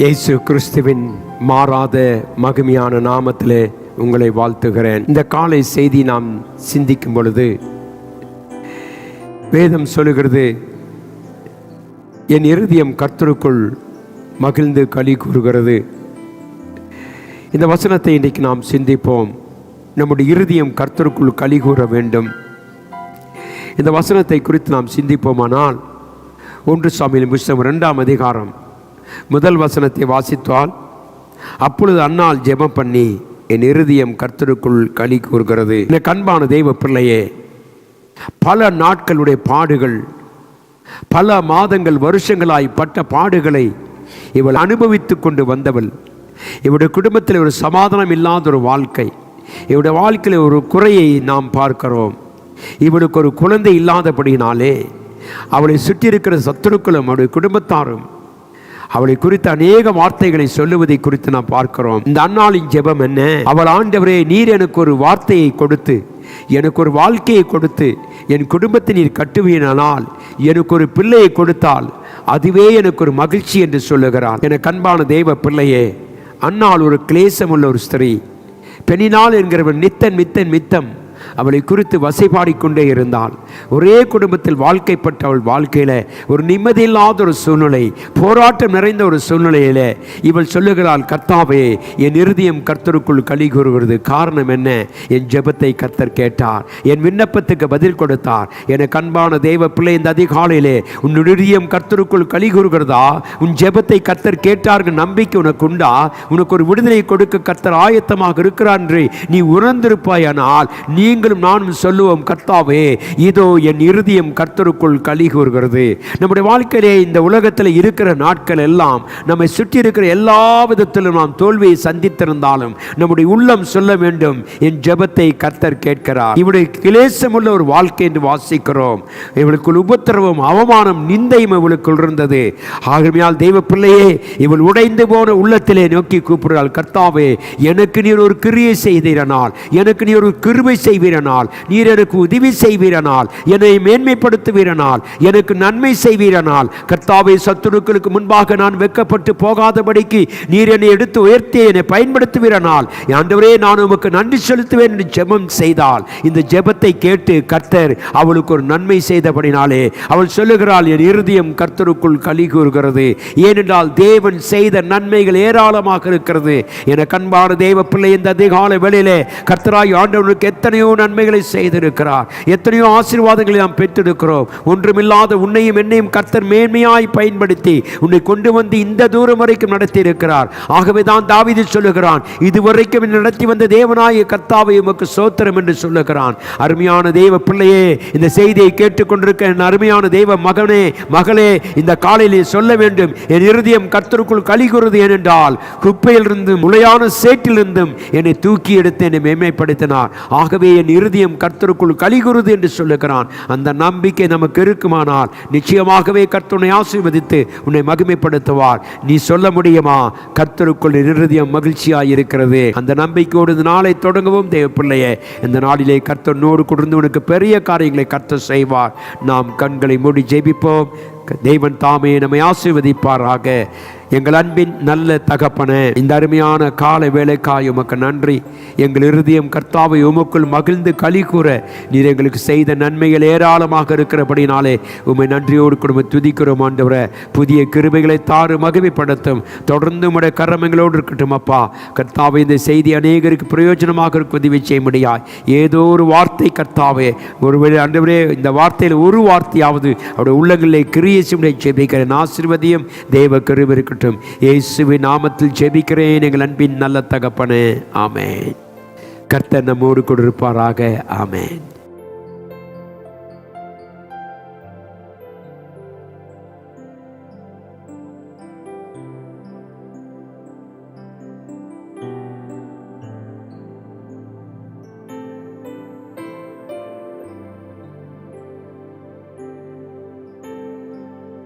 இயேசு கிறிஸ்துவின் மாறாத மகிமையான நாமத்திலே உங்களை வாழ்த்துகிறேன். இந்த காலை செய்தி நாம் சிந்திக்கும் பொழுது வேதம் சொல்லுகிறது, என் இருதயம் கர்த்தருக்குள் மகிழ்ந்து களி கூறுகிறது. இந்த வசனத்தை இன்றைக்கு நாம் சிந்திப்போம். நம்முடைய இருதயம் கர்த்தருக்குள் களி கூற வேண்டும். இந்த வசனத்தை குறித்து நாம் சிந்திப்போமானால் 1 சாமுவேல் புத்தகம் 2ஆம் அதிகாரம் 1 வசனத்தை வாசித்தால், அப்பொழுது அன்னாள் ஜெபம் பண்ணி என் இருதயம் கர்த்தருக்குள் களி கூறுகிறது. எனக்கு அன்பான தெய்வ பிள்ளையே, பல நாட்களுடைய பாடுகள், பல மாதங்கள் வருஷங்களாய் பட்ட பாடுகளை இவள் அனுபவித்து கொண்டு வந்தவள். இவருடைய குடும்பத்தில் ஒரு சமாதானம் இல்லாத ஒரு வாழ்க்கை, இவருடைய வாழ்க்கையில் ஒரு குறையை நாம் பார்க்கிறோம். இவளுக்கு ஒரு குழந்தை இல்லாதபடினாலே அவளை சுற்றி இருக்கிற சத்துருக்களும் அவருடைய குடும்பத்தாரும் அவளை குறித்து அநேக வார்த்தைகளை சொல்லுவதை குறித்து நாம் பார்க்கிறோம். இந்த அன்னாளின் ஜெபம் என்ன? அவள், ஆண்டவரே, நீர் எனக்கு ஒரு வார்த்தையை கொடுத்து, எனக்கு ஒரு வாழ்க்கையை கொடுத்து, என் குடும்பத்தை நீர் கட்டுவீனால், எனக்கு ஒரு பிள்ளையை கொடுத்தால் அதுவே எனக்கு ஒரு மகிழ்ச்சி என்று சொல்லுகிறார். எனக்கு அன்பான தெய்வ பிள்ளையே, அன்னாள் ஒரு கிளேசமுள்ள ஒரு ஸ்திரீ. பெண்ணினாள் என்கிறவன் நித்தம் அவளை குறித்து வசைபாடிக்கொண்டே இருந்தாள். ஒரே குடும்பத்தில் வாழ்க்கைப்பட்ட அவள் வாழ்க்கையில் ஒரு நிம்மதியில்லாத ஒரு சூழ்நிலை, போராட்டம் நிறைந்த ஒரு சூழ்நிலையில் இவள் சொல்லுகிறாள், கர்த்தாவே, என் இருதயம் கர்த்தருக்குள் களி கூறுகிறது. காரணம் என்ன? என் ஜெபத்தை கர்த்தர் கேட்டார், என் விண்ணப்பத்துக்கு பதில் கொடுத்தார். எனக்கு அன்பான தெய்வ பிள்ளை, இந்த அதிகாலையிலே உன் இருதயம் கர்த்தருக்குள் களி கூறுகிறதா? உன் ஜெபத்தை கர்த்தர் கேட்டார்கள் நம்பிக்கை உனக்கு உண்டா? உனக்கு ஒரு விடுதலை கொடுக்க கர்த்தர் ஆயத்தமாக இருக்கிறார் என்று நீ உணர்ந்திருப்பாயானால் நீங்களும் நானும் சொல்லுவோம், கர்த்தாவே, இதோ என் இருதயம் கர்த்தருக்குள் களி கூறுகிறது. நம்முடைய வாழ்க்கையிலே இந்த உலகத்தில் இருக்கிற நாட்கள் எல்லாம், நம்மை சுற்றி இருக்கிற எல்லா விதத்திலும் நாம் தோல்வியை சந்தித்திருந்தாலும் நம்முடைய உள்ளம் சொல்ல வேண்டும், என் ஜெபத்தை கர்த்தர் கேட்கிறார். இவருடைய கிளேசமுள்ள ஒரு வாழ்க்கை என்று வாசிக்கிறோம். இவளுக்குள் உபத்திரவம், அவமானம், நிந்தையும் இவளுக்குள் இருந்தது. ஆகையால் தெய்வ பிள்ளையே, இவள் உடைந்து போன உள்ளத்திலே நோக்கி கூப்பிடுறாள், கர்த்தாவே, எனக்கு நீர் ஒரு கிரியை செய்தீரனால், எனக்கு நீர் ஒரு கிருபை செய்வீரனால், நீர் எனக்கு உதவி செய்வீரனால், என்னை மேன்மைப்படுத்துவீரனால், எனக்கு நன்மை செய்வீரனால், கர்த்தாவே, சத்துருக்களுக்கு முன்பாக நான் வெட்கப்பட்டு போகாதபடிக்கு நீர் என்னை எடுத்து உயர்த்தி என்னை பயன்படுத்துவீரனால், ஆண்டவரே, நான் உமக்கு நன்றி செலுத்துவேன் என்று ஜெபம் செய்தால், இந்த ஜெபத்தை கேட்டு கர்த்தர் அவளுக்கு ஒரு நன்மை செய்தபடினாலே அவள் சொல்லுகிறாள், என் இருதயம் கர்த்தருக்குள் களி கூறுகிறது. ஏனென்றால் தேவன் செய்த நன்மைகள் ஏராளமாக இருக்கிறது. என கண்பான தெய்வ பிள்ளை, இந்த அதிகாலை வேளையிலே கர்த்தராய் ஆண்டவனுக்கு எத்தனையோ நன்மைகளை செய்திருக்கிறார், எத்தனையோ ஆசீர்வாதங்களை நாம் பெற்றிருக்கிறோம். ஒன்றுமில்லாத உன்னையும் என்னையும் கர்த்தர் மேன்மையாய் பயன்படுத்தி உன்னை கொண்டு வந்து இந்த தூரம் வரைக்கும் நடத்தி இருக்கிறார். ஆகவே தான் தாவீது சொல்லுகிறான், இதுவரைக்கும் நடத்தி வந்த தேவனாய கர்த்தாவே உமக்கு ஸ்தோத்திரம் என்று சொல்லுகிறான். அருமையான தெய்வ பிள்ளையே, இந்த செய்தியை கேட்டுக்கொண்டிருக்க என் அருமையான தெய்வ மகனே, மகளே, இந்த காலையிலே சொல்ல வேண்டும், என் இருதயம் கர்த்தருக்குள் களி கூறுகிறது. ஏனென்றால் குப்பையிலிருந்தும் முளையான சேற்றிலிருந்தும் என்னை தூக்கி எடுத்து என்னை மேன்மைப்படுத்தினார். ஆகவே என் இருதயம் கர்த்தருக்குள் களி கூறுகிறது என்று சொல்லுகிறான். அந்த நம்பிக்கை நமக்கு இருக்குமானால் நிச்சயமாகவே கர்த்தரை ஆசீர்வதித்து உன்னை மகிமைப்படுத்துவார். நீ சொல்ல முடியுமா, கர்த்தருக்குள் இருதயம் மகிழ்ச்சியாய் இருக்கிறது? அந்த நம்பிக்கையோடு இந்த நாளை தொடங்கவும் தேவ பிள்ளையே, இந்த நாளிலே கர்த்தனோடு கொடுத்து உனக்கு பெரிய காரியங்களை கர்த்தர் செய்வார். நாம் கண்களை மூடி ஜெபிப்போம். தேவன் தாமே நம்மை ஆசீர்வதிப்பாராக. எங்கள் அன்பின் நல்ல தகப்பனே, இந்த அருமையான காலை வேளைக்காய் உமக்கு நன்றி. எங்கள் இருதயம் கர்த்தாவை உமக்குள் மகிழ்ந்து களி கூற நீர் எங்களுக்கு செய்த நன்மைகள் ஏராளமாக இருக்கிறபடினாலே உம்மை நன்றியோடு குடும்ப துதிக்கிறோம். ஆண்டவரே, புதிய கிருபைகளை தாறு மகிமைப்படுத்தும். தொடர்ந்து உம்முடைய கரமங்களோடு இருக்கட்டும் அப்பா. கர்த்தாவை, இந்த செய்தி அநேகருக்கு பிரயோஜனமாக இருக்க உதவி செய்ய முடியாது. ஏதோ ஒரு வார்த்தை கர்த்தாவே, ஒருவேளை ஆண்டவரே, இந்த வார்த்தையில் ஒரு வார்த்தையாவது அவருடைய உள்ளங்களிலே கிரியை ஜெபிக்கிறேன். ஆசீர்வதியும் தேவ கிருபை இருக்கட்டும். இயேசுவின் நாமத்தில் ஜெபிக்கிறேன் எங்கள் அன்பின் நல்ல தகப்பனே, ஆமென். கர்த்தர் நம்மோடு கூட இருப்பாராக. ஆமென்.